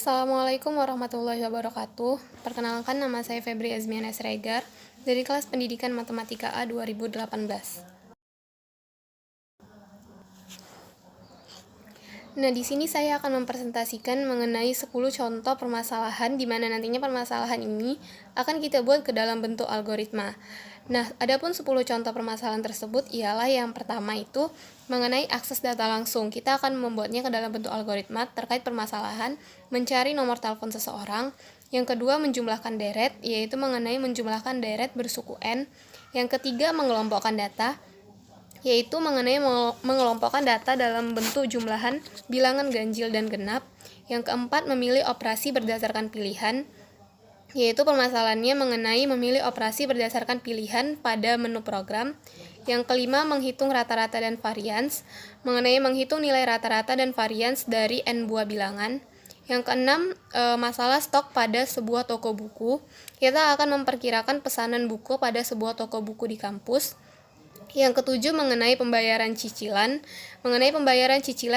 Assalamualaikum warahmatullahi wabarakatuh. Perkenalkan, nama saya Febri Azmiana Siregar dari kelas Pendidikan Matematika A 2018. Nah, di sini saya akan mempresentasikan mengenai 10 contoh permasalahan di mana nantinya permasalahan ini akan kita buat ke dalam bentuk algoritma. Nah, adapun 10 contoh permasalahan tersebut ialah yang pertama itu mengenai akses data langsung. Kita akan membuatnya ke dalam bentuk algoritma terkait permasalahan mencari nomor telepon seseorang. Yang kedua, menjumlahkan deret, yaitu mengenai menjumlahkan deret bersuku n. Yang ketiga, mengelompokkan data, yaitu mengenai mengelompokkan data dalam bentuk jumlahan, bilangan ganjil dan genap. Yang keempat, memilih operasi berdasarkan pilihan, yaitu permasalahannya mengenai memilih operasi berdasarkan pilihan pada menu program. Yang kelima, menghitung rata-rata dan varians, mengenai menghitung nilai rata-rata dan varians dari n buah bilangan. Yang keenam, masalah stok pada sebuah toko buku. Kita akan memperkirakan pesanan buku pada sebuah toko buku di kampus. Yang ketujuh, mengenai pembayaran cicilan,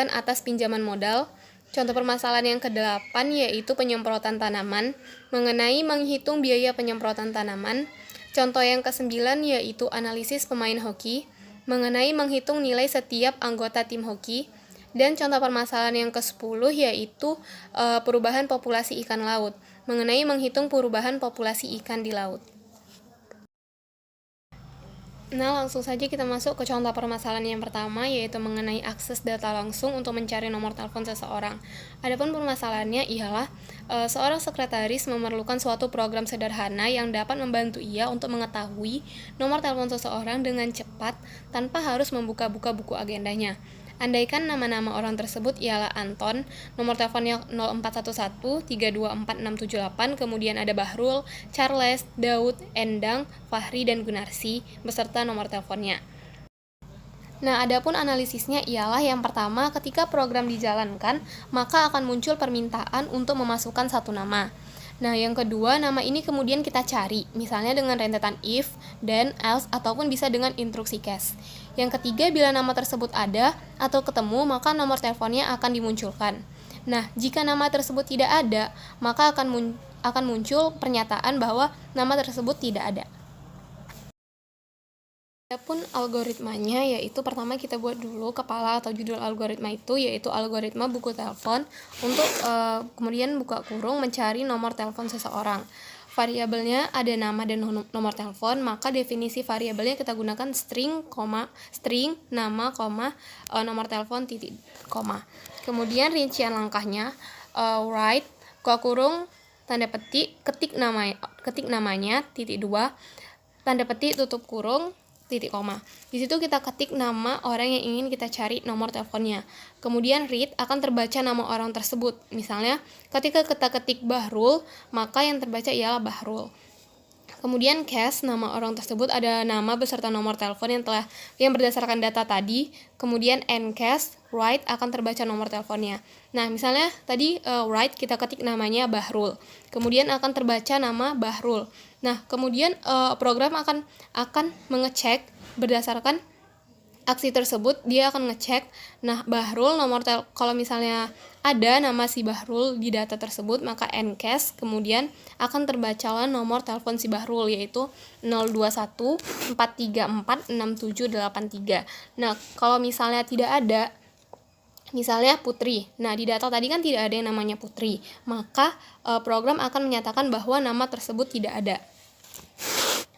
atas pinjaman modal. Contoh permasalahan yang kedelapan yaitu penyemprotan tanaman, mengenai menghitung biaya penyemprotan tanaman. Contoh yang kesembilan yaitu analisis pemain hoki, mengenai menghitung nilai setiap anggota tim hoki. Dan contoh permasalahan yang ke-10 yaitu perubahan populasi ikan laut, mengenai menghitung perubahan populasi ikan di laut. Nah, langsung saja kita masuk ke contoh permasalahan yang pertama, yaitu mengenai akses data langsung untuk mencari nomor telepon seseorang. Adapun permasalahannya ialah seorang sekretaris memerlukan suatu program sederhana yang dapat membantu ia untuk mengetahui nomor telepon seseorang dengan cepat tanpa harus membuka-buka buku agendanya. Andaikan nama-nama orang tersebut ialah Anton, nomor teleponnya 0411324678, kemudian ada Bahrul, Charles, Daud, Endang, Fahri, dan Gunarsi, beserta nomor teleponnya. Nah, adapun analisisnya ialah yang pertama, ketika program dijalankan, maka akan muncul permintaan untuk memasukkan satu nama. Nah, yang kedua, nama ini kemudian kita cari, misalnya dengan rentetan if, then, else, ataupun bisa dengan instruksi case. Yang ketiga, bila nama tersebut ada atau ketemu, maka nomor teleponnya akan dimunculkan. Nah, jika nama tersebut tidak ada, maka akan muncul pernyataan bahwa nama tersebut tidak ada. Adapun algoritmanya, yaitu pertama kita buat dulu kepala atau judul algoritma itu, yaitu algoritma buku telepon untuk kemudian buka kurung mencari nomor telepon seseorang. Variabelnya ada nama dan nomor telepon, maka definisi variabelnya kita gunakan string, nama, nomor telepon, titik, koma. Kemudian rincian langkahnya, write, buka kurung, tanda petik, ketik namanya, titik 2, tanda petik, tutup kurung, titik koma. Di situ kita ketik nama orang yang ingin kita cari nomor teleponnya. Kemudian read, akan terbaca nama orang tersebut. Misalnya, ketika kita ketik Bahrul, maka yang terbaca ialah Bahrul. Kemudian cast, nama orang tersebut ada nama beserta nomor telepon yang berdasarkan data tadi. Kemudian encast, write, akan terbaca nomor teleponnya. Nah, misalnya tadi write kita ketik namanya Bahrul. Kemudian akan terbaca nama Bahrul. Nah, kemudian program akan mengecek berdasarkan aksi tersebut, dia akan ngecek. Nah, Bahrul kalau misalnya ada nama si Bahrul di data tersebut, maka encast, kemudian akan terbacalah nomor telepon si Bahrul, yaitu 0214346783. Nah, kalau misalnya tidak ada, misalnya Putri. Nah, di data tadi kan tidak ada yang namanya Putri, maka program akan menyatakan bahwa nama tersebut tidak ada.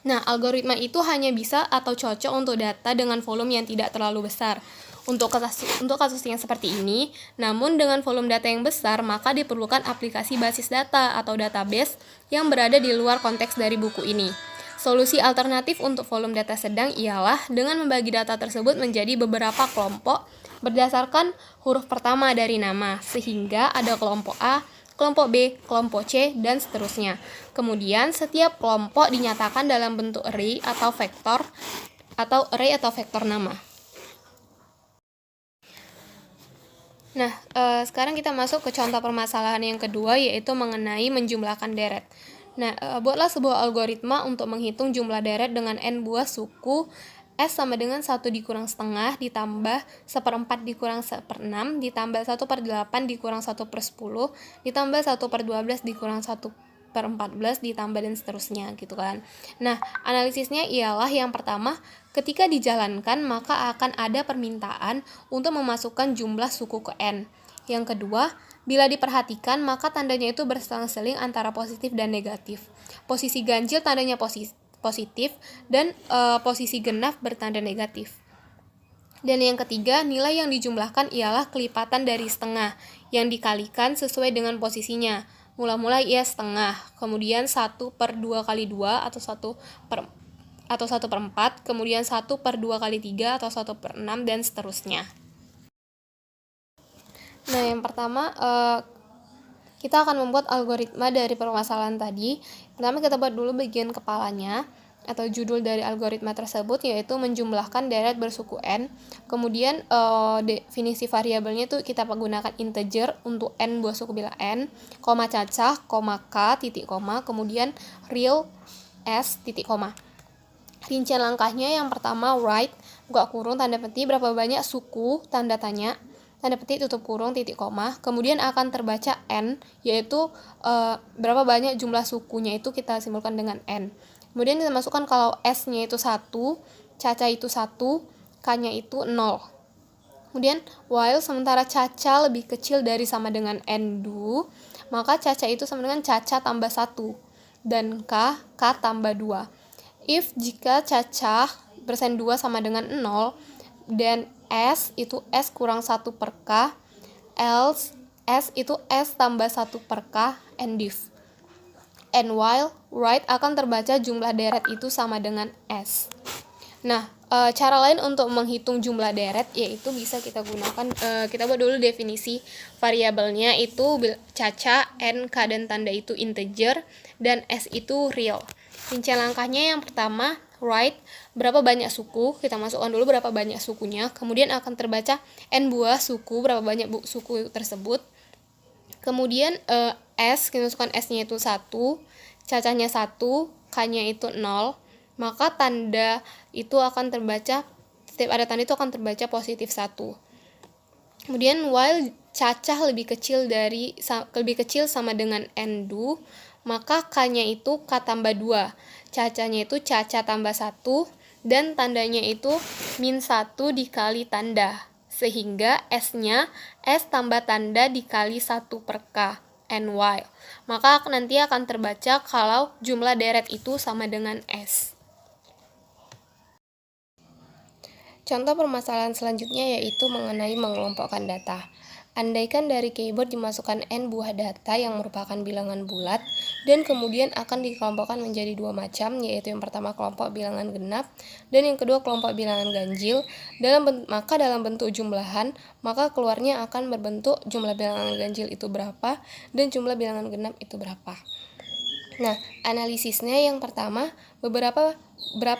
Nah, algoritma itu hanya bisa atau cocok untuk data dengan volume yang tidak terlalu besar. Untuk kasus yang seperti ini, namun dengan volume data yang besar, maka diperlukan aplikasi basis data atau database yang berada di luar konteks dari buku ini. Solusi alternatif untuk volume data sedang ialah dengan membagi data tersebut menjadi beberapa kelompok berdasarkan huruf pertama dari nama, sehingga ada kelompok A, kelompok B, kelompok C, dan seterusnya. Kemudian setiap kelompok dinyatakan dalam bentuk array atau vektor nama. Nah, sekarang kita masuk ke contoh permasalahan yang kedua, yaitu mengenai menjumlahkan deret. Nah, buatlah sebuah algoritma untuk menghitung jumlah deret dengan n buah suku S sama dengan 1 dikurang setengah ditambah 1/4 dikurang 1/6 ditambah 1/8 dikurang 1/10 ditambah 1/12 dikurang 1/14 ditambah dan seterusnya gitu kan. Nah, analisisnya ialah yang pertama, ketika dijalankan maka akan ada permintaan untuk memasukkan jumlah suku ke N. Yang kedua, bila diperhatikan maka tandanya itu berselang-seling antara positif dan negatif. Posisi ganjil tandanya positif dan posisi genap bertanda negatif. Dan yang ketiga, nilai yang dijumlahkan ialah kelipatan dari setengah yang dikalikan sesuai dengan posisinya. Mula-mula ia setengah, kemudian 1/2 kali 2 atau 1/4, kemudian 1/2 kali 3 atau 1/6 dan seterusnya. Nah, yang pertama kita akan membuat algoritma dari permasalahan tadi. Pertama kita buat dulu bagian kepalanya atau judul dari algoritma tersebut, yaitu menjumlahkan deret bersuku n. Kemudian definisi variabelnya itu kita gunakan integer untuk n buah suku bilah n, koma cacah, koma k, titik koma, kemudian real s, titik koma. Rincian langkahnya yang pertama write, buka kurung, tanda petik, berapa banyak suku, tanda tanya, tanda petik, tutup kurung, titik koma. Kemudian akan terbaca n, yaitu berapa banyak jumlah sukunya itu kita simbolkan dengan n. Kemudian kita masukkan kalau s-nya itu 1, caca itu 1, k-nya itu 0. Kemudian while sementara caca lebih kecil dari sama dengan n do, maka caca itu sama dengan caca tambah 1 dan k tambah 2. If jika caca persen 2 sama dengan 0 dan S itu S kurang 1 per K, else S itu S tambah 1 per K, and if. And while write akan terbaca jumlah deret itu sama dengan S. Nah, cara lain untuk menghitung jumlah deret yaitu bisa kita gunakan, kita buat dulu definisi variabelnya itu caca, n, k dan tanda itu integer, dan s itu real. Rincian langkahnya yang pertama, write berapa banyak suku, kita masukkan dulu berapa banyak sukunya, kemudian akan terbaca n buah suku, berapa banyak suku tersebut. Kemudian s, kita masukkan s-nya itu 1, cacahnya 1, k-nya itu 0, maka tanda itu akan terbaca, setiap ada tanda itu akan terbaca positif 1. Kemudian while cacah lebih kecil sama dengan n do, maka k-nya itu k tambah 2, cacahnya itu caca tambah 1, dan tandanya itu min 1 dikali tanda, sehingga s-nya s tambah tanda dikali 1 per k, and while. Maka nanti akan terbaca kalau jumlah deret itu sama dengan s. Contoh permasalahan selanjutnya yaitu mengenai mengelompokkan data. Andaikan dari keyboard dimasukkan n buah data yang merupakan bilangan bulat dan kemudian akan dikelompokkan menjadi dua macam, yaitu yang pertama kelompok bilangan genap dan yang kedua kelompok bilangan ganjil. Maka dalam bentuk jumlahan, maka keluarnya akan berbentuk jumlah bilangan ganjil itu berapa dan jumlah bilangan genap itu berapa. Nah, analisisnya yang pertama, berapa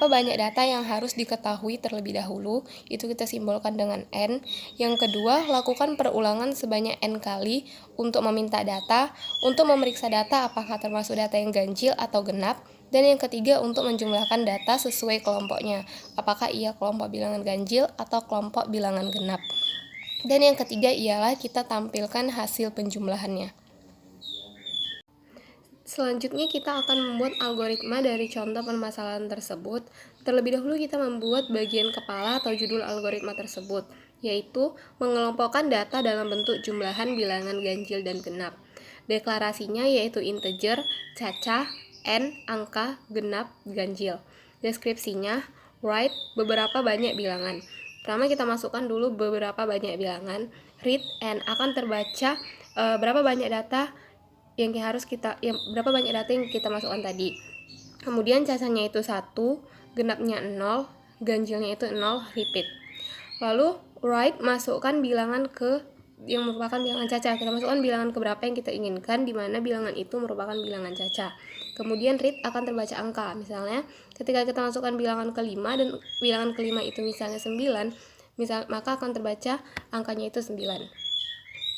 banyak data yang harus diketahui terlebih dahulu, itu kita simbolkan dengan N. Yang kedua, lakukan perulangan sebanyak N kali untuk meminta data, untuk memeriksa data apakah termasuk data yang ganjil atau genap. Dan yang ketiga, untuk menjumlahkan data sesuai kelompoknya, apakah ia kelompok bilangan ganjil atau kelompok bilangan genap. Dan yang ketiga ialah kita tampilkan hasil penjumlahannya. Selanjutnya kita akan membuat algoritma dari contoh permasalahan tersebut. Terlebih dahulu kita membuat bagian kepala atau judul algoritma tersebut, yaitu mengelompokkan data dalam bentuk jumlahan bilangan ganjil dan genap. Deklarasinya yaitu integer, cacah, n, angka, genap, ganjil. Deskripsinya, write beberapa banyak bilangan. Pertama kita masukkan dulu beberapa banyak bilangan. Read and akan terbaca berapa banyak data berapa banyak data yang kita masukkan tadi. Kemudian cacahnya itu 1, genapnya 0, ganjilnya itu 0, repeat. Lalu write masukkan bilangan ke yang merupakan bilangan cacah. Kita masukkan bilangan ke berapa yang kita inginkan, di mana bilangan itu merupakan bilangan cacah. Kemudian read akan terbaca angka. Misalnya ketika kita masukkan bilangan ke-5 dan bilangan ke-5 itu misalnya 9, maka akan terbaca angkanya itu 9.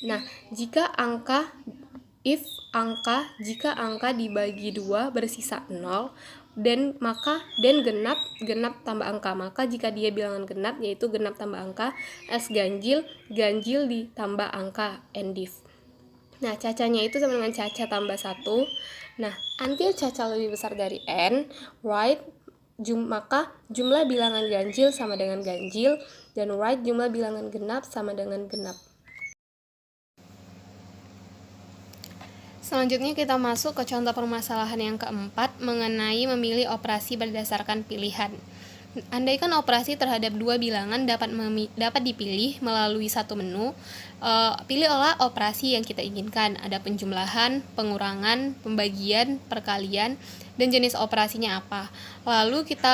Nah, jika angka dibagi 2 bersisa 0, dan genap tambah angka. Maka jika dia bilangan genap, yaitu genap tambah angka, S ganjil ditambah angka, and div. Nah, cacanya itu sama dengan caca tambah 1. Nah, until caca lebih besar dari n, write maka jumlah bilangan ganjil sama dengan ganjil, dan write jumlah bilangan genap sama dengan genap. Selanjutnya kita masuk ke contoh permasalahan yang keempat mengenai memilih operasi berdasarkan pilihan. Andaikan operasi terhadap dua bilangan dapat dipilih melalui satu menu, pilihlah operasi yang kita inginkan. Ada penjumlahan, pengurangan, pembagian, perkalian, dan jenis operasinya apa. Lalu kita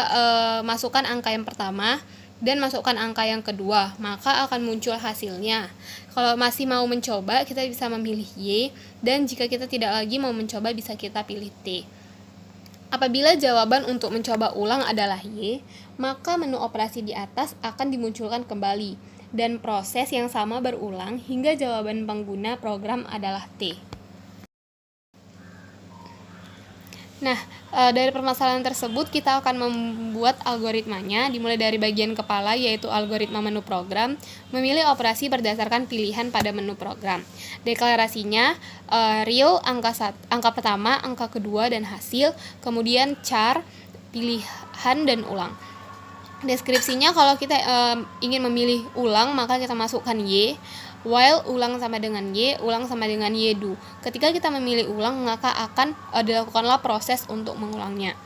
masukkan angka yang pertama dan masukkan angka yang kedua, maka akan muncul hasilnya. Kalau masih mau mencoba, kita bisa memilih Y, dan jika kita tidak lagi mau mencoba, bisa kita pilih T. Apabila jawaban untuk mencoba ulang adalah Y, maka menu operasi di atas akan dimunculkan kembali, dan proses yang sama berulang hingga jawaban pengguna program adalah T. Nah, dari permasalahan tersebut kita akan membuat algoritmanya, dimulai dari bagian kepala yaitu algoritma menu program, memilih operasi berdasarkan pilihan pada menu program. Deklarasinya real angka pertama, angka kedua, dan hasil, kemudian char, pilihan, dan ulang. Deskripsinya kalau kita ingin memilih ulang, maka kita masukkan Y, while ulang sama dengan Y, ulang sama dengan Y do. Ketika kita memilih ulang, maka akan dilakukanlah proses untuk mengulangnya.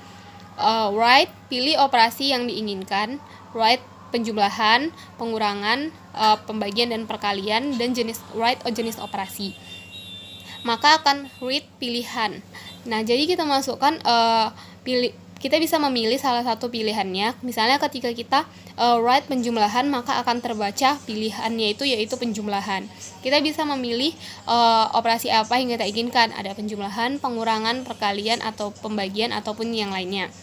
Write, pilih operasi yang diinginkan. Write penjumlahan, pengurangan, pembagian dan perkalian, dan write jenis operasi. Maka akan read pilihan. Nah, jadi kita masukkan kita bisa memilih salah satu pilihannya. Misalnya ketika kita write penjumlahan, maka akan terbaca pilihannya yaitu penjumlahan. Kita bisa memilih operasi apa yang kita inginkan. Ada penjumlahan, pengurangan, perkalian, atau pembagian, ataupun yang lainnya.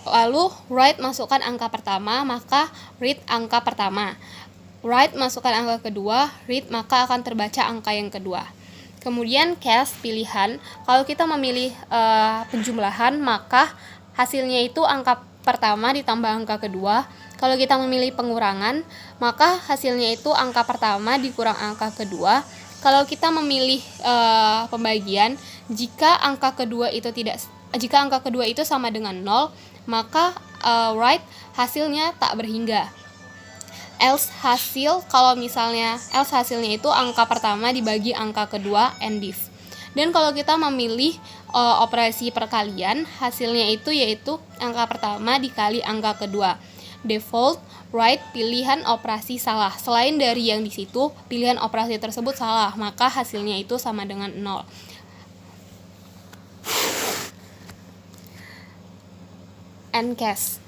Lalu write masukkan angka pertama, maka read angka pertama. Write masukkan angka kedua, read maka akan terbaca angka yang kedua. Kemudian cast pilihan, kalau kita memilih penjumlahan, maka hasilnya itu angka pertama ditambah angka kedua. Kalau kita memilih pengurangan, maka hasilnya itu angka pertama dikurang angka kedua. Kalau kita memilih pembagian, jika angka kedua itu sama dengan 0, maka write hasilnya tak berhingga. Else hasilnya itu angka pertama dibagi angka kedua, and div. Dan kalau kita memilih operasi perkalian, hasilnya yaitu angka pertama dikali angka kedua. Default, write pilihan operasi salah. Selain dari yang di situ, pilihan operasi tersebut salah, maka hasilnya itu sama dengan 0. And cast.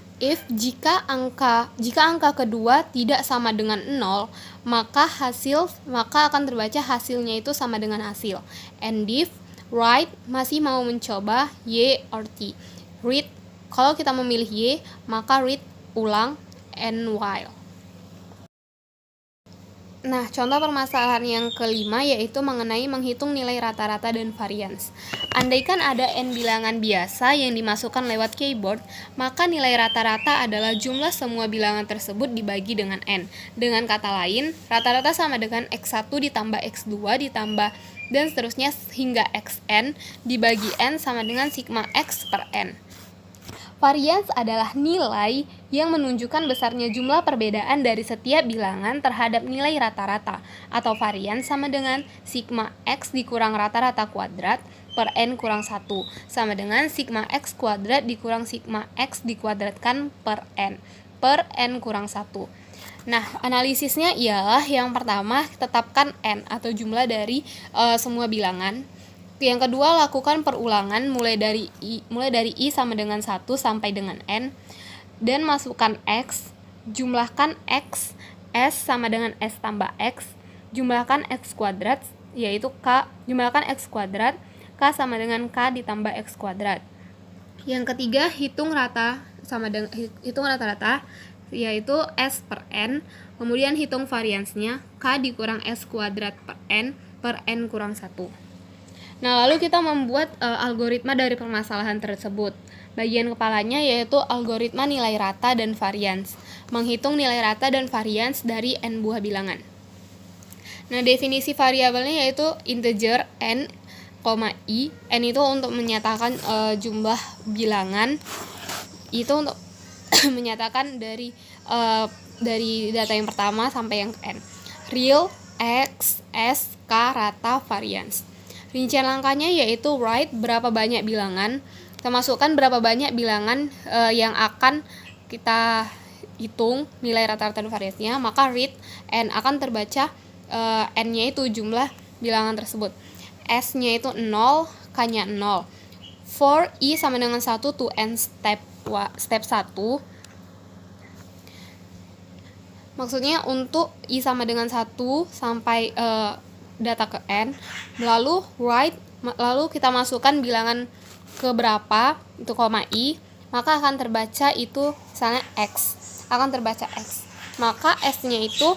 Jika angka kedua tidak sama dengan 0, maka akan terbaca hasilnya itu sama dengan hasil. And div, write masih mau mencoba Y or T. Read, kalau kita memilih Y, maka read ulang, and while. Nah, contoh permasalahan yang kelima yaitu mengenai menghitung nilai rata-rata dan varians. Andaikan ada n bilangan biasa yang dimasukkan lewat keyboard, maka nilai rata-rata adalah jumlah semua bilangan tersebut dibagi dengan n. Dengan kata lain, rata-rata sama dengan x1 ditambah x2 ditambah dan seterusnya hingga xn dibagi n sama dengan sigma x per n. Varians adalah nilai yang menunjukkan besarnya jumlah perbedaan dari setiap bilangan terhadap nilai rata-rata, atau varians sama dengan sigma x dikurang rata-rata kuadrat per n kurang 1, sama dengan sigma x kuadrat dikurang sigma x dikuadratkan per n kurang 1. Nah, analisisnya ialah yang pertama, tetapkan n atau jumlah dari semua bilangan. Yang kedua, lakukan perulangan mulai dari i sama dengan 1 sampai dengan n, dan masukkan x, jumlahkan x, s sama dengan s tambah x, jumlahkan x kuadrat, yaitu k, jumlahkan x kuadrat, k sama dengan k ditambah x kuadrat. Yang ketiga, hitung rata-rata, yaitu s per n, kemudian hitung variansnya, k dikurang s kuadrat per n kurang 1. Nah, lalu kita membuat algoritma dari permasalahan tersebut. Bagian kepalanya yaitu algoritma nilai rata dan varians, menghitung nilai rata dan varians dari n buah bilangan. Nah, definisi variabelnya yaitu integer n, i. N itu untuk menyatakan jumlah bilangan, itu untuk menyatakan dari data yang pertama sampai yang n. Real, x, s, k, rata, varians. Rincian langkahnya yaitu write berapa banyak bilangan, kita masukkan berapa banyak bilangan yang akan kita hitung nilai rata-rata dan variansnya, maka read n akan terbaca n-nya itu jumlah bilangan tersebut. S-nya itu 0, K-nya 0. For i sama dengan 1 to n step 1. Maksudnya untuk i sama dengan 1 sampai data ke n, lalu kita masukkan bilangan ke berapa, itu koma i, maka akan terbaca itu misalnya x, akan terbaca x. Maka s-nya itu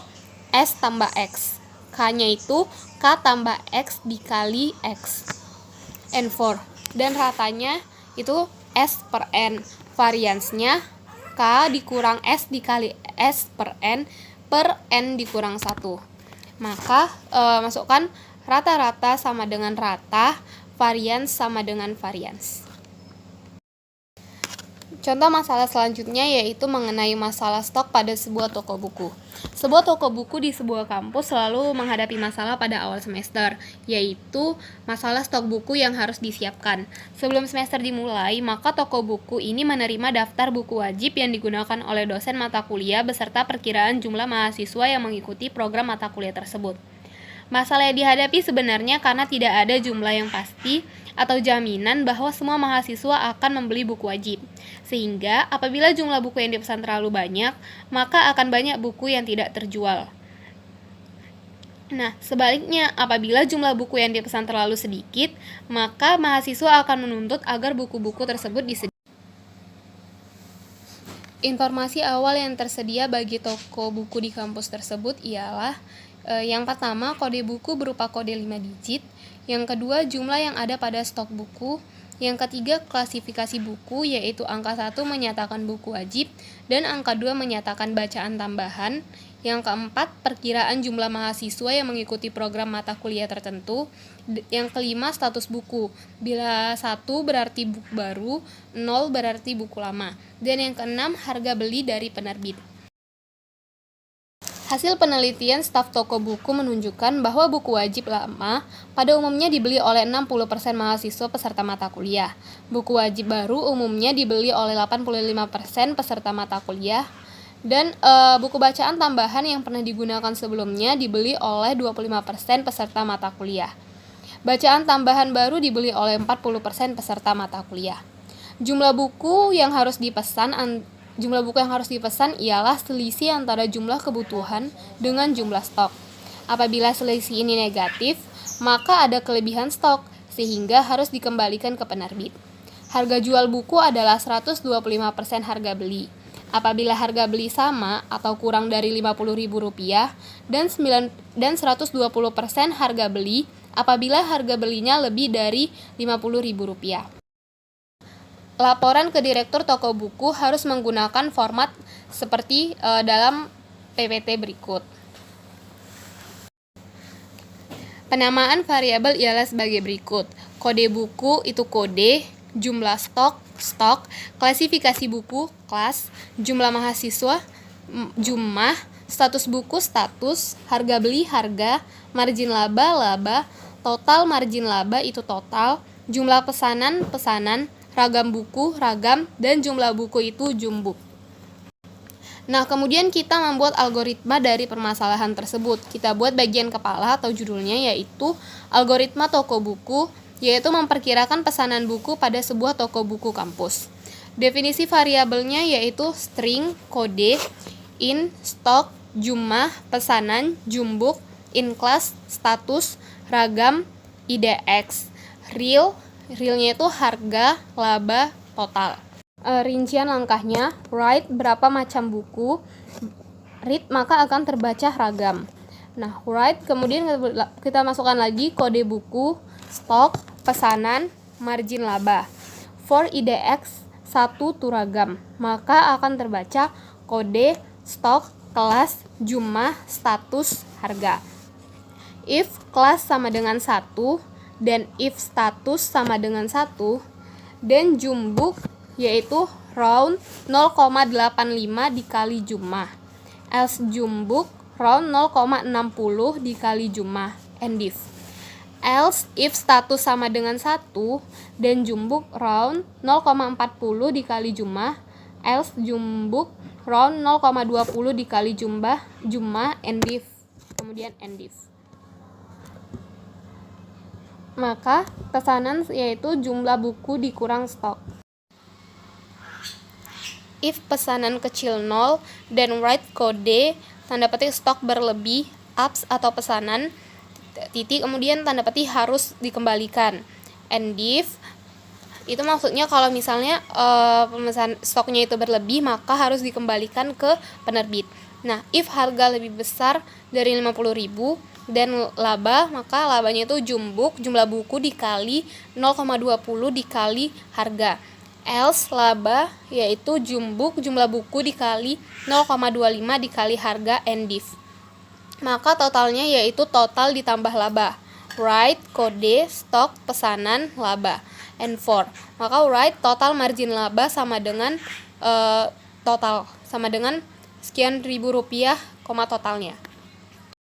s tambah x, k-nya itu k tambah x dikali x, n4, dan ratanya itu s per n, variansnya k dikurang s dikali s per n dikurang 1. Maka masukkan rata-rata sama dengan rata, varians sama dengan varians. Contoh masalah selanjutnya yaitu mengenai masalah stok pada sebuah toko buku. Sebuah toko buku di sebuah kampus selalu menghadapi masalah pada awal semester, yaitu masalah stok buku yang harus disiapkan. Sebelum semester dimulai, maka toko buku ini menerima daftar buku wajib yang digunakan oleh dosen mata kuliah beserta perkiraan jumlah mahasiswa yang mengikuti program mata kuliah tersebut. Masalah yang dihadapi sebenarnya karena tidak ada jumlah yang pasti atau jaminan bahwa semua mahasiswa akan membeli buku wajib. Sehingga apabila jumlah buku yang dipesan terlalu banyak, maka akan banyak buku yang tidak terjual. Nah, sebaliknya, apabila jumlah buku yang dipesan terlalu sedikit, maka mahasiswa akan menuntut agar buku-buku tersebut disediakan. Informasi awal yang tersedia bagi toko buku di kampus tersebut ialah yang pertama, kode buku berupa kode 5 digit. Yang kedua, jumlah yang ada pada stok buku. Yang ketiga, klasifikasi buku, yaitu angka 1 menyatakan buku wajib dan angka 2 menyatakan bacaan tambahan. Yang keempat, perkiraan jumlah mahasiswa yang mengikuti program mata kuliah tertentu. Yang kelima, status buku. Bila 1 berarti buku baru, 0 berarti buku lama. Dan yang keenam, harga beli dari penerbit. Hasil penelitian staf toko buku menunjukkan bahwa buku wajib lama pada umumnya dibeli oleh 60% mahasiswa peserta mata kuliah. Buku wajib baru umumnya dibeli oleh 85% peserta mata kuliah. Dan buku bacaan tambahan yang pernah digunakan sebelumnya dibeli oleh 25% peserta mata kuliah. Bacaan tambahan baru dibeli oleh 40% peserta mata kuliah. Jumlah buku yang harus dipesan ialah selisih antara jumlah kebutuhan dengan jumlah stok. Apabila selisih ini negatif, maka ada kelebihan stok, sehingga harus dikembalikan ke penerbit. Harga jual buku adalah 125% harga beli. Apabila harga beli sama atau kurang dari Rp50.000 dan 120% harga beli apabila harga belinya lebih dari Rp50.000. Laporan ke direktur toko buku harus menggunakan format seperti dalam PPT berikut. Penamaan variabel ialah sebagai berikut. Kode buku itu kode, jumlah stok, klasifikasi buku, kelas, jumlah mahasiswa, jumlah, status buku, status, harga beli, harga, margin laba, total margin laba itu total, jumlah pesanan, ragam buku, ragam, dan jumlah buku itu jumbo. Nah, kemudian kita membuat algoritma dari permasalahan tersebut. Kita buat bagian kepala atau judulnya yaitu algoritma toko buku, yaitu memperkirakan pesanan buku pada sebuah toko buku kampus. Definisi variabelnya yaitu string, kode, in, stok, jumlah, pesanan, jumbuk, in class, status, ragam, IDX, realnya itu harga, laba, total. Rincian langkahnya, write berapa macam buku, read maka akan terbaca ragam. Nah, write kemudian kita masukkan lagi kode buku, stok, pesanan, margin laba. For IDX 1 Turagam, maka akan terbaca kode, stok, kelas, jumlah, status, harga. If kelas sama dengan 1 dan if status sama dengan 1, dan jumbuk yaitu round 0,85 dikali jumlah, else jumbuk round 0,60 dikali jumlah, and if. Else if status sama dengan 1 dan jumbuk round 0,40 dikali jumlah, else jumbuk round 0,20 dikali jumlah, and if. Kemudian and if. Maka pesanan yaitu jumlah buku dikurang stok. If pesanan kecil 0 dan write kode tanda petik stok berlebih ups atau pesanan titik kemudian tanda petik harus dikembalikan. And if itu maksudnya kalau misalnya pemesan stoknya itu berlebih maka harus dikembalikan ke penerbit. Nah, if harga lebih besar dari 50.000 dan laba, maka labanya itu jumbuk jumlah buku dikali 0,20 dikali harga. Else laba yaitu jumbuk jumlah buku dikali 0,25 dikali harga, and if. Maka totalnya yaitu total ditambah laba. Write kode, stok, pesanan, laba. And for. Maka write total margin laba sama dengan total sama dengan sekian ribu rupiah, totalnya.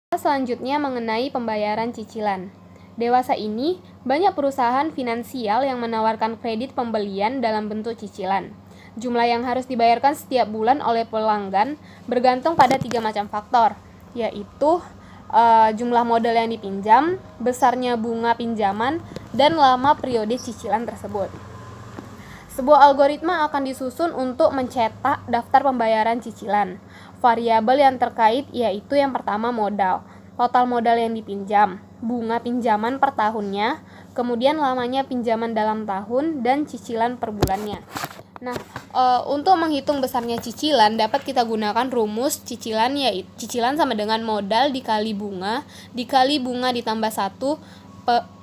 Selanjutnya mengenai pembayaran cicilan. Dewasa ini, banyak perusahaan finansial yang menawarkan kredit pembelian dalam bentuk cicilan. Jumlah yang harus dibayarkan setiap bulan oleh pelanggan bergantung pada 3 macam faktor, yaitu jumlah modal yang dipinjam, besarnya bunga pinjaman, dan lama periode cicilan tersebut. Sebuah algoritma akan disusun untuk mencetak daftar pembayaran cicilan. Variabel yang terkait yaitu yang pertama modal, total modal yang dipinjam, bunga pinjaman per tahunnya, kemudian lamanya pinjaman dalam tahun, dan cicilan per bulannya. Nah, untuk menghitung besarnya cicilan dapat kita gunakan rumus cicilan, yaitu cicilan sama dengan modal dikali bunga ditambah 1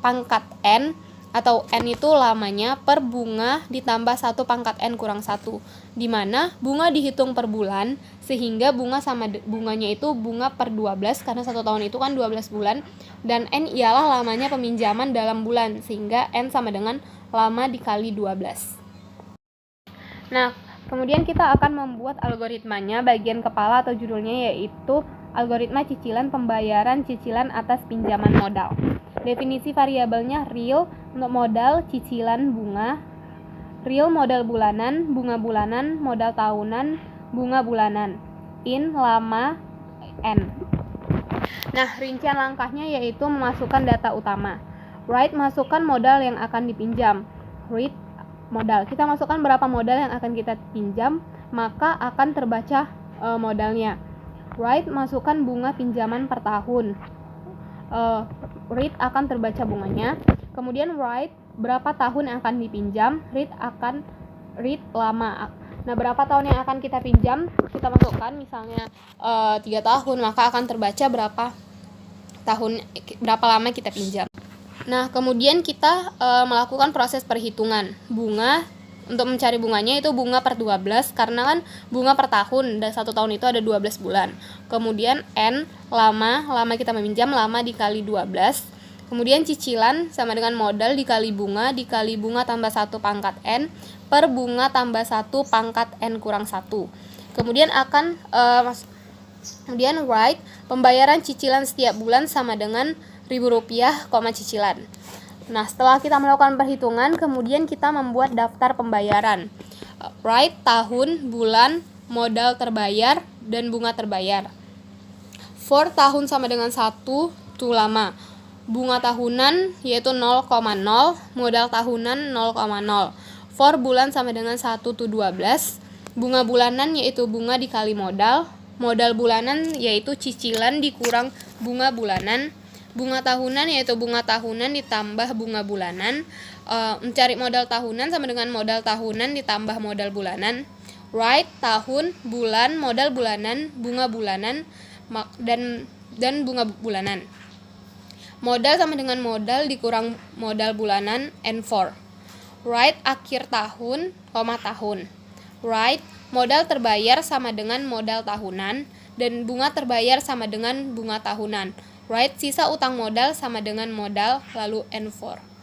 pangkat N, atau N itu lamanya, per bunga ditambah 1 pangkat N kurang 1, di mana bunga dihitung per bulan sehingga bunga sama bunganya itu bunga per 12 karena 1 tahun itu kan 12 bulan, dan N ialah lamanya peminjaman dalam bulan sehingga N sama dengan lama dikali 12. Nah, kemudian kita akan membuat algoritmanya. Bagian kepala atau judulnya yaitu algoritma cicilan pembayaran cicilan atas pinjaman modal. Definisi variabelnya real untuk modal, cicilan, bunga, real modal bulanan, bunga bulanan, modal tahunan, bunga bulanan, in, lama, n. Nah, rincian langkahnya yaitu memasukkan data utama. Write masukkan modal yang akan dipinjam. Read modal. Kita masukkan berapa modal yang akan kita pinjam, maka akan terbaca modalnya. Write masukkan bunga pinjaman per tahun. Read akan terbaca bunganya. Kemudian write berapa tahun yang akan dipinjam. Read lama. Nah, berapa tahun yang akan kita pinjam kita masukkan, misalnya 3 tahun, maka akan terbaca berapa lama kita pinjam. Nah, kemudian kita melakukan proses perhitungan bunga. Untuk mencari bunganya itu bunga per 12 karena kan bunga per tahun dan 1 tahun itu ada 12 bulan. Kemudian N, lama kita meminjam, lama dikali 12. Kemudian cicilan sama dengan modal dikali bunga tambah 1 pangkat N per bunga tambah 1 pangkat N kurang 1. Kemudian kemudian write pembayaran cicilan setiap bulan sama dengan Rp1.000, cicilan. Nah, setelah kita melakukan perhitungan, kemudian kita membuat daftar pembayaran. Write tahun, bulan, modal terbayar, dan bunga terbayar. For tahun sama dengan 1, itu lama. Bunga tahunan yaitu 0,0, modal tahunan 0,0. For bulan sama dengan 1 to 12. Bunga bulanan yaitu bunga dikali modal. Modal bulanan yaitu cicilan dikurang bunga bulanan. Bunga tahunan yaitu bunga tahunan ditambah bunga bulanan. Mencari modal tahunan sama dengan modal tahunan ditambah modal bulanan. Write tahun, bulan, modal bulanan, bunga bulanan, dan bunga bulanan. Modal sama dengan modal dikurang modal bulanan N4. Right akhir tahun, tahun. Right modal terbayar sama dengan modal tahunan dan bunga terbayar sama dengan bunga tahunan. Right sisa utang modal sama dengan modal lalu N4.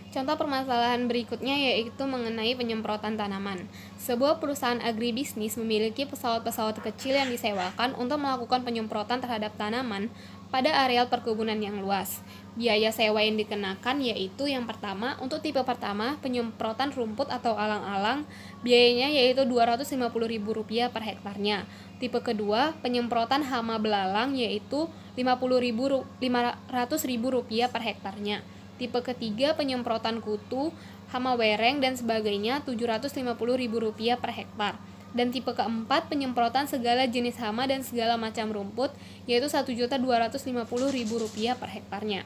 Contoh permasalahan berikutnya yaitu mengenai penyemprotan tanaman. Sebuah perusahaan agribisnis memiliki pesawat-pesawat kecil yang disewakan untuk melakukan penyemprotan terhadap tanaman pada areal perkebunan yang luas. Biaya sewa yang dikenakan yaitu yang pertama, untuk tipe pertama, penyemprotan rumput atau alang-alang, biayanya yaitu Rp250.000 per hektarnya. Tipe kedua, penyemprotan hama belalang yaitu Rp500.000 per hektarnya. Tipe ketiga, penyemprotan kutu, hama wereng, dan sebagainya Rp750.000 per hektar. Dan tipe keempat, penyemprotan segala jenis hama dan segala macam rumput, yaitu Rp1.250.000 per hektarnya.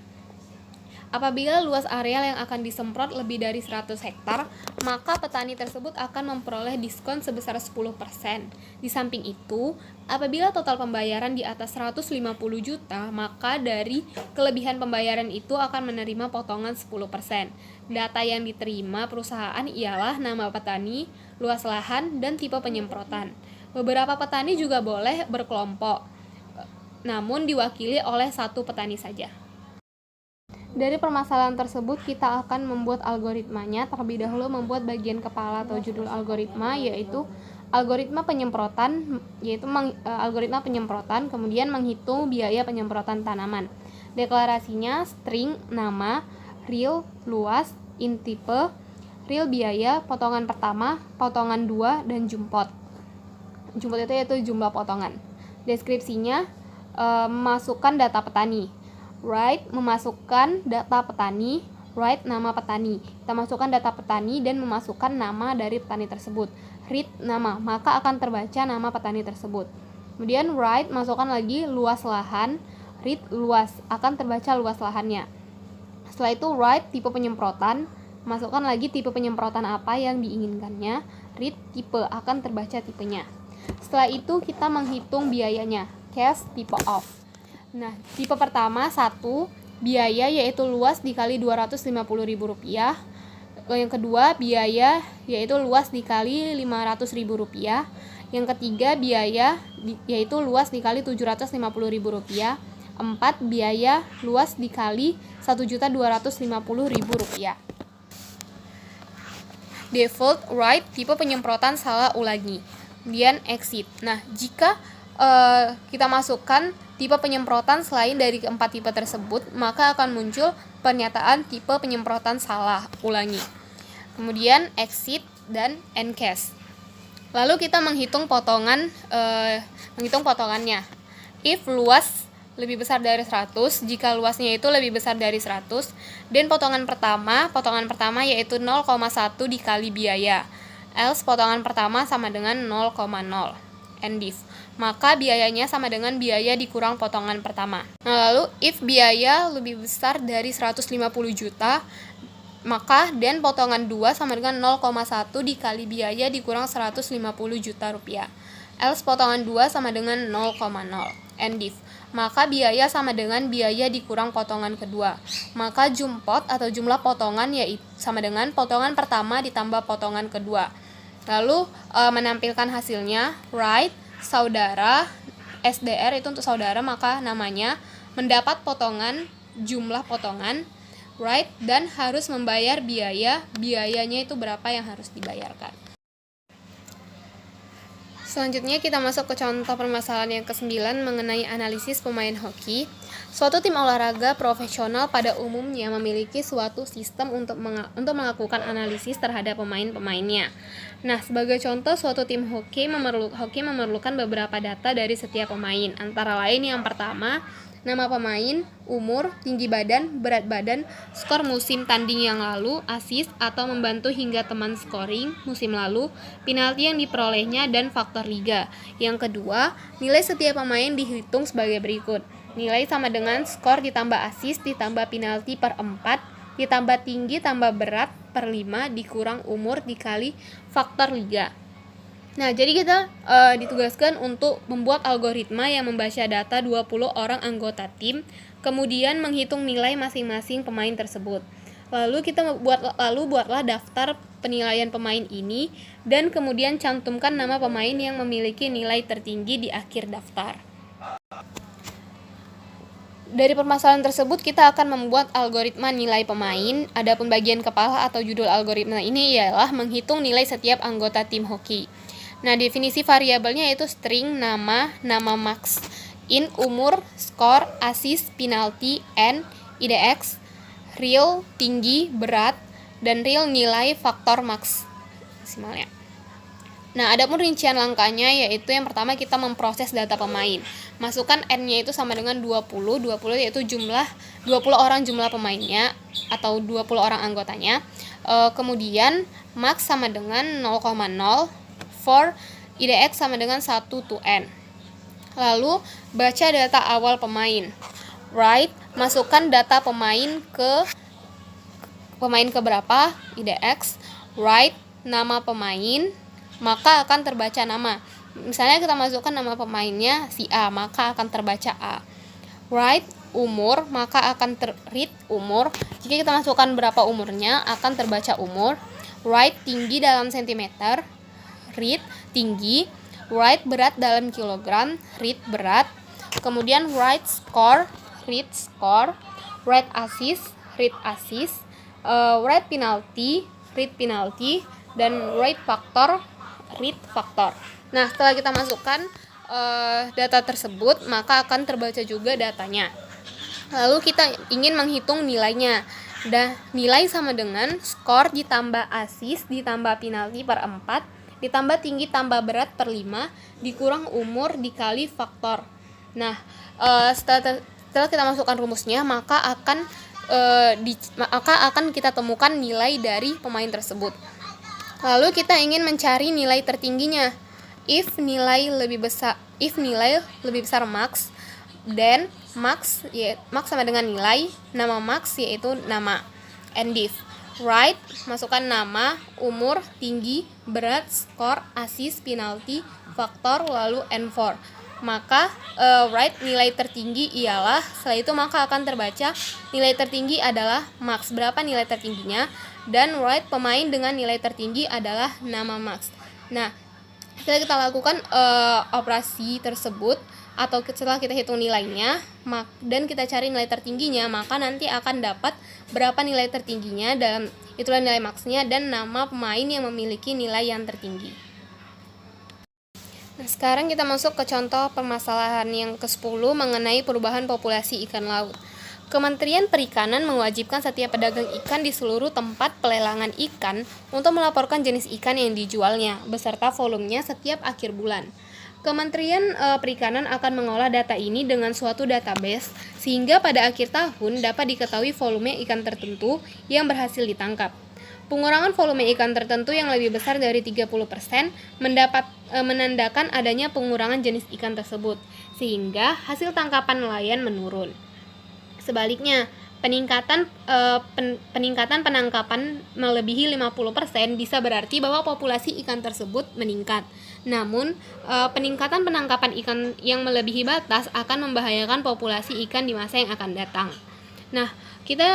Apabila luas areal yang akan disemprot lebih dari 100 hektar, maka petani tersebut akan memperoleh diskon sebesar 10%. Di samping itu, apabila total pembayaran di atas 150 juta, maka dari kelebihan pembayaran itu akan menerima potongan 10%. Data yang diterima perusahaan ialah nama petani, luas lahan, dan tipe penyemprotan. Beberapa petani juga boleh berkelompok, namun diwakili oleh satu petani saja. Dari permasalahan tersebut, kita akan membuat algoritmanya. Terlebih dahulu membuat bagian kepala atau judul algoritma, yaitu algoritma penyemprotan, algoritma penyemprotan, kemudian menghitung biaya penyemprotan tanaman. Deklarasinya string nama, real luas, int tipe, real biaya, potongan pertama, potongan 2, dan jumpot. Jumpot itu yaitu jumlah potongan. Deskripsinya memasukkan data petani. Write memasukkan data petani, write nama petani. Kita masukkan data petani dan memasukkan nama dari petani tersebut. Read nama, maka akan terbaca nama petani tersebut. Kemudian write masukkan lagi luas lahan, read luas, akan terbaca luas lahannya. Setelah itu write tipe penyemprotan, masukkan lagi tipe penyemprotan apa yang diinginkannya, read tipe, akan terbaca tipenya. Setelah itu kita menghitung biayanya, case tipe of. Nah, tipe pertama 1, biaya yaitu luas dikali Rp250.000. Yang kedua, biaya yaitu luas dikali Rp500.000. Yang ketiga, biaya yaitu luas dikali Rp750.000. 4, biaya luas dikali Rp1.250.000. Default write tipe penyemprotan salah ulangi. Kemudian exit. Nah, jika kita masukkan tipe penyemprotan selain dari keempat tipe tersebut, maka akan muncul pernyataan tipe penyemprotan salah ulangi. Kemudian exit dan encase. Lalu kita menghitung potongannya. If luas lebih besar dari 100, jika luasnya itu lebih besar dari 100, dan potongan pertama yaitu 0,1 dikali biaya. Else potongan pertama sama dengan 0,0. And if, maka biayanya sama dengan biaya dikurang potongan pertama. Nah, lalu if biaya lebih besar dari 150 juta, maka dan potongan 2 sama dengan 0,1 dikali biaya dikurang 150 juta rupiah. Else potongan 2 sama dengan 0,0. And if, maka biaya sama dengan biaya dikurang potongan kedua. Maka jumpot atau jumlah potongan yaitu sama dengan potongan pertama ditambah potongan kedua. Lalu menampilkan hasilnya, write saudara, SDR itu untuk saudara, maka namanya, mendapat potongan, jumlah potongan, write, dan harus membayar biayanya itu berapa yang harus dibayarkan. Selanjutnya kita masuk ke contoh permasalahan yang ke-9 mengenai analisis pemain hoki. Suatu tim olahraga profesional pada umumnya memiliki suatu sistem untuk melakukan analisis terhadap pemain-pemainnya. Nah, sebagai contoh, suatu tim hoki memerlukan beberapa data dari setiap pemain. Antara lain yang pertama, nama pemain, umur, tinggi badan, berat badan, skor musim tanding yang lalu, assist atau membantu hingga teman scoring musim lalu, penalti yang diperolehnya, dan faktor liga. Yang kedua, nilai setiap pemain dihitung sebagai berikut. Nilai sama dengan skor ditambah assist ditambah penalti per 4, ditambah tinggi tambah berat per 5, dikurang umur dikali faktor liga. Nah, jadi kita ditugaskan untuk membuat algoritma yang membaca data 20 orang anggota tim, kemudian menghitung nilai masing-masing pemain tersebut. Lalu buatlah daftar penilaian pemain ini dan kemudian cantumkan nama pemain yang memiliki nilai tertinggi di akhir daftar. Dari permasalahan tersebut kita akan membuat algoritma nilai pemain. Adapun bagian kepala atau judul algoritma ini ialah menghitung nilai setiap anggota tim hoki. Nah, definisi variabelnya yaitu string, nama max, int umur, skor, assist, penalti, n, idx, real tinggi, berat, dan real nilai faktor maksimalnya. Nah, adapun rincian langkahnya yaitu yang pertama kita memproses data pemain. Masukkan n-nya itu sama dengan 20 yaitu jumlah 20 orang jumlah pemainnya atau 20 orang anggotanya. Kemudian max sama dengan 0,0, for idx sama dengan 1 to n. Lalu baca data awal pemain. Write, masukkan data pemain ke berapa, idx. Write nama pemain, maka akan terbaca nama. Misalnya kita masukkan nama pemainnya si A, maka akan terbaca A. Write umur, maka akan read umur. Jika kita masukkan berapa umurnya, akan terbaca umur. Write tinggi dalam sentimeter, read tinggi. Write berat dalam kilogram, read berat. Kemudian write score, read score. Write assist, read assist. Write penalty, read penalty. Dan write factor, read factor. Nah, setelah kita masukkan data tersebut, maka akan terbaca juga datanya. Lalu kita ingin menghitung nilainya. Nilai sama dengan skor ditambah assist ditambah penalti per 4 ditambah tinggi tambah berat per 5 dikurang umur dikali faktor. Nah, setelah kita masukkan rumusnya, maka akan kita temukan nilai dari pemain tersebut. Lalu kita ingin mencari nilai tertingginya. If nilai lebih besar max, then max sama dengan nilai nama max yaitu nama. And if write, masukkan nama, umur, tinggi, berat, skor, assist, penalti, faktor, lalu n4. Maka write nilai tertinggi ialah, setelah itu maka akan terbaca nilai tertinggi adalah max, berapa nilai tertingginya, dan write pemain dengan nilai tertinggi adalah nama max. Nah, setelah kita lakukan operasi tersebut atau setelah kita hitung nilainya dan kita cari nilai tertingginya, maka nanti akan dapat berapa nilai tertingginya, dalam itulah nilai maksnya dan nama pemain yang memiliki nilai yang tertinggi. Nah, sekarang kita masuk ke contoh permasalahan yang ke-10 mengenai perubahan populasi ikan laut. Kementerian Perikanan mewajibkan setiap pedagang ikan di seluruh tempat pelelangan ikan untuk melaporkan jenis ikan yang dijualnya beserta volumenya setiap akhir bulan. Kementerian Perikanan akan mengolah data ini dengan suatu database sehingga pada akhir tahun dapat diketahui volume ikan tertentu yang berhasil ditangkap. Pengurangan volume ikan tertentu yang lebih besar dari 30% menandakan adanya pengurangan jenis ikan tersebut, sehingga hasil tangkapan nelayan menurun. Sebaliknya, peningkatan penangkapan melebihi 50% bisa berarti bahwa populasi ikan tersebut meningkat. Namun, peningkatan penangkapan ikan yang melebihi batas akan membahayakan populasi ikan di masa yang akan datang. Nah, kita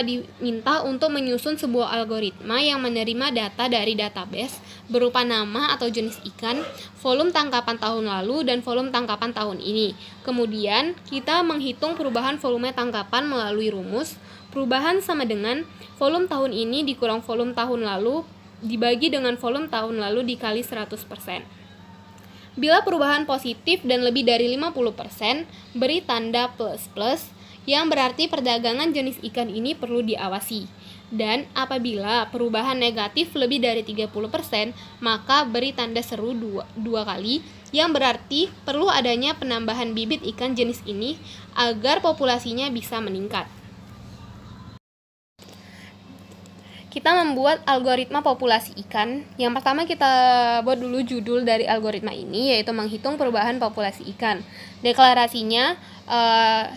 diminta untuk menyusun sebuah algoritma yang menerima data dari database berupa nama atau jenis ikan, volume tangkapan tahun lalu, dan volume tangkapan tahun ini. Kemudian, kita menghitung perubahan volume tangkapan melalui rumus perubahan sama dengan volume tahun ini dikurang volume tahun lalu dibagi dengan volume tahun lalu dikali 100%. Bila perubahan positif dan lebih dari 50%, beri tanda plus, yang berarti perdagangan jenis ikan ini perlu diawasi. Dan apabila perubahan negatif lebih dari 30%, maka beri tanda seru dua kali, yang berarti perlu adanya penambahan bibit ikan jenis ini agar populasinya bisa meningkat. Kita membuat algoritma populasi ikan. Yang pertama kita buat dulu judul dari algoritma ini, yaitu menghitung perubahan populasi ikan. Deklarasinya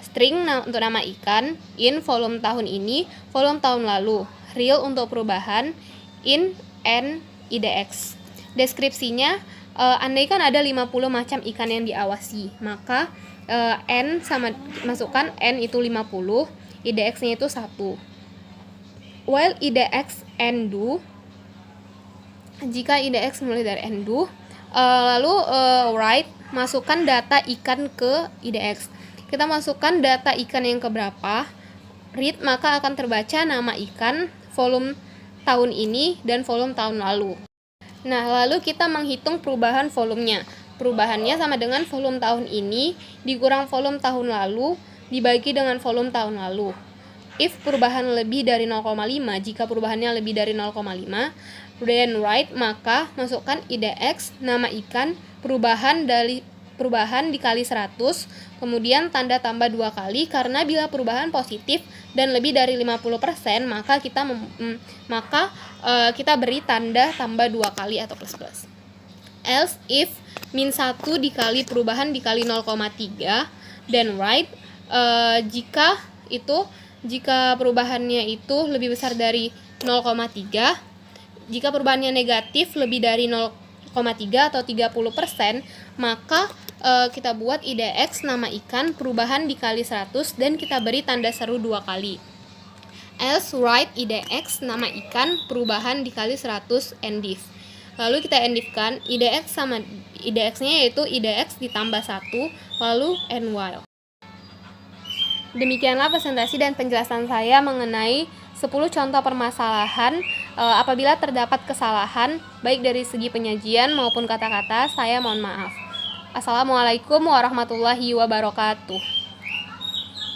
string untuk nama ikan, in volume tahun ini, volume tahun lalu, real untuk perubahan, in, n, idx. Deskripsinya andaikan ada 50 macam ikan yang diawasi, maka N sama masukkan N itu 50, IDX-nya itu 1. While IDX N2, jika IDX mulai dari N2, lalu write, masukkan data ikan ke IDX. Kita masukkan data ikan yang keberapa, read, maka akan terbaca nama ikan, volume tahun ini, dan volume tahun lalu. Nah, lalu kita menghitung perubahan volumenya. Perubahannya sama dengan volume tahun ini dikurang volume tahun lalu dibagi dengan volume tahun lalu. If perubahan lebih dari 0,5, jika perubahannya lebih dari 0,5, then write, maka masukkan IDX, nama ikan, perubahan dikali 100, kemudian tanda tambah 2 kali, karena bila perubahan positif dan lebih dari 50%, maka kita beri tanda tambah 2 kali atau plus. Else if min 1 dikali perubahan dikali 0,3, then write, jika perubahannya itu lebih besar dari 0,3, jika perubahannya negatif lebih dari 0,3 atau 30%, maka kita buat IDX, nama ikan, perubahan dikali 100, dan kita beri tanda seru 2 kali. Else write IDX, nama ikan, perubahan dikali 100, and div. Lalu kita endifkan, IDX sama IDX-nya yaitu IDX ditambah 1, lalu and while. Demikianlah presentasi dan penjelasan saya mengenai 10 contoh permasalahan. Apabila terdapat kesalahan, baik dari segi penyajian maupun kata-kata, saya mohon maaf. Assalamualaikum warahmatullahi wabarakatuh.